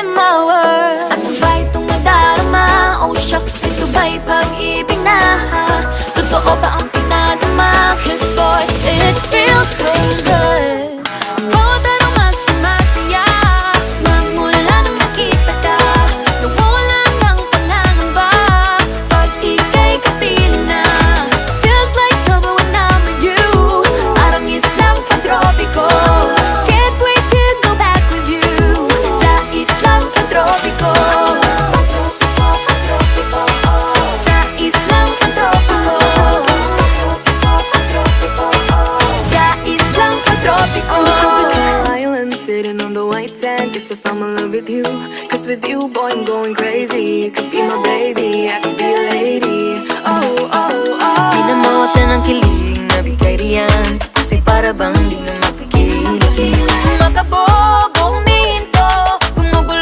in my world. At kung ba itong nadarama, oh shucks, ito ba'y pag-ibig na? Totoo ba ang pinadama? Cause boy, it feels so good. Bawat araw mas sumasaya, magmula nang makita ka. Nawawala ng pangangamba pag ika'y kapiling na. Feels like summer when I'm with you, parang islang pantropiko. Can't wait to go back with you sa islang pantropiko. Sa islang pantropiko. Sa islang pantropiko. Island sitting on the white sand. Guess if I'm in love with you, cause with you, boy, I'm going crazy. You could be my baby, I could be a lady. Oh, oh, oh. Di na mawala ng kilig na bigay riyan, kasi para bang di na